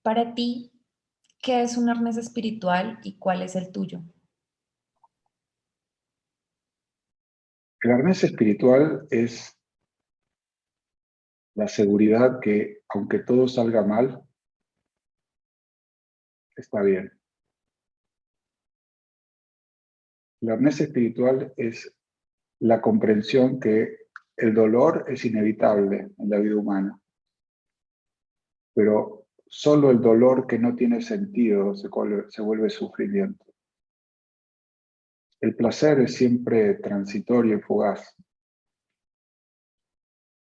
Para ti, ¿qué es un arnés espiritual y cuál es el tuyo? El arnés espiritual es la seguridad que, aunque todo salga mal, está bien. El arnés espiritual es la comprensión que el dolor es inevitable en la vida humana, pero solo el dolor que no tiene sentido se vuelve sufrimiento. El placer es siempre transitorio y fugaz.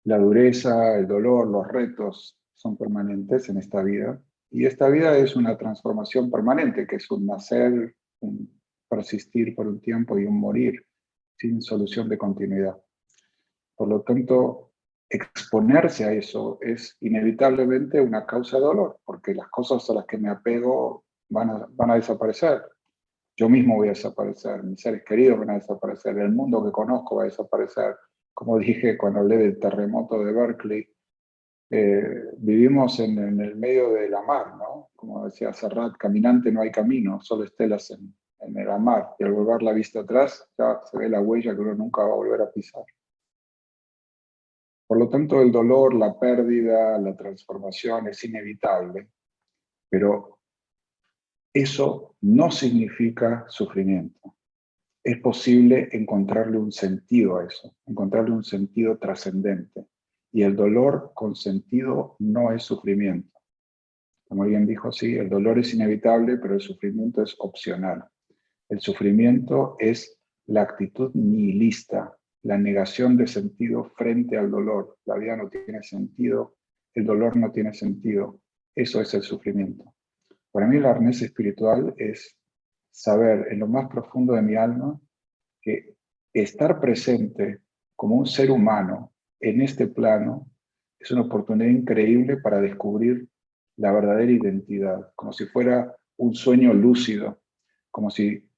La dureza, el dolor, los retos son permanentes en esta vida. Y esta vida es una transformación permanente, que es un nacer, un persistir por un tiempo y un morir sin solución de continuidad. Por lo tanto, exponerse a eso es inevitablemente una causa de dolor, porque las cosas a las que me apego van a desaparecer. Yo mismo voy a desaparecer, mis seres queridos van a desaparecer, el mundo que conozco va a desaparecer. Como dije cuando hablé del terremoto de Berkeley, vivimos en el medio de la mar, ¿no? Como decía Serrat, caminante no hay camino, solo estelas en el mar. Y al volver la vista atrás, ya se ve la huella que uno nunca va a volver a pisar. Por lo tanto, el dolor, la pérdida, la transformación es inevitable, pero eso no significa sufrimiento. Es posible encontrarle un sentido a eso, encontrarle un sentido trascendente. Y el dolor con sentido no es sufrimiento. Como alguien dijo, sí, el dolor es inevitable, pero el sufrimiento es opcional. El sufrimiento es la actitud nihilista, la negación de sentido frente al dolor. La vida no tiene sentido, el dolor no tiene sentido. Eso es el sufrimiento. Para mí el arnés espiritual es saber en lo más profundo de mi alma que estar presente como un ser humano en este plano es una oportunidad increíble para descubrir la verdadera identidad, como si fuera un sueño lúcido, como si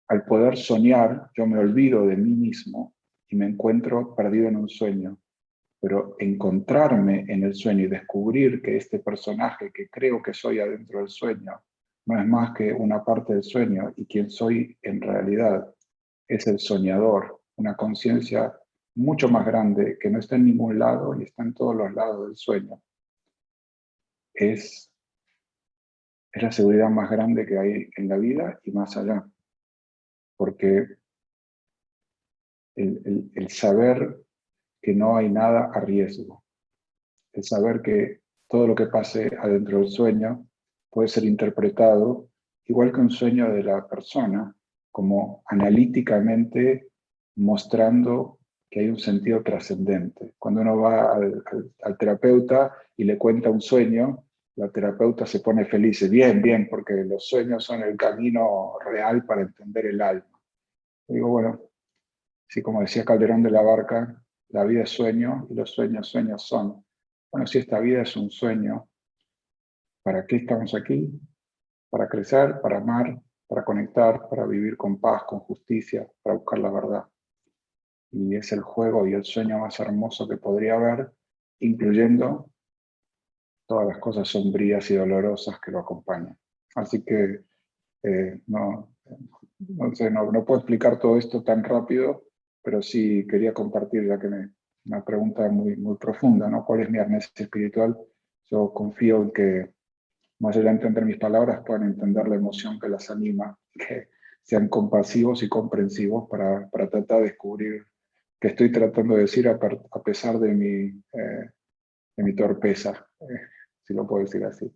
al poder soñar yo me olvido de mí mismo y me encuentro perdido en un sueño. Pero encontrarme en el sueño y descubrir que este personaje que creo que soy adentro del sueño no es más que una parte del sueño y quien soy en realidad es el soñador, una conciencia mucho más grande que no está en ningún lado y está en todos los lados del sueño. Es, es la seguridad más grande que hay en la vida y más allá, porque el saber que no hay nada a riesgo, el saber que todo lo que pase adentro del sueño puede ser interpretado igual que un sueño de la persona, como analíticamente mostrando que hay un sentido trascendente. Cuando uno va al terapeuta y le cuenta un sueño, la terapeuta se pone feliz, dice, bien, bien, porque los sueños son el camino real para entender el alma. Y digo, bueno, sí, como decía Calderón de la Barca, la vida es sueño y los sueños sueños son. Bueno, si esta vida es un sueño, ¿para qué estamos aquí? Para crecer, para amar, para conectar, para vivir con paz, con justicia, para buscar la verdad. Y es el juego y el sueño más hermoso que podría haber, incluyendo todas las cosas sombrías y dolorosas que lo acompañan. Así que no sé, no puedo explicar todo esto tan rápido, pero sí quería compartir, ya que una pregunta muy, muy profunda, ¿no? ¿Cuál es mi arnés espiritual? Yo confío en que, más allá de entender mis palabras, puedan entender la emoción que las anima, que sean compasivos y comprensivos para tratar de descubrir qué estoy tratando de decir a pesar de mi torpeza, si lo puedo decir así.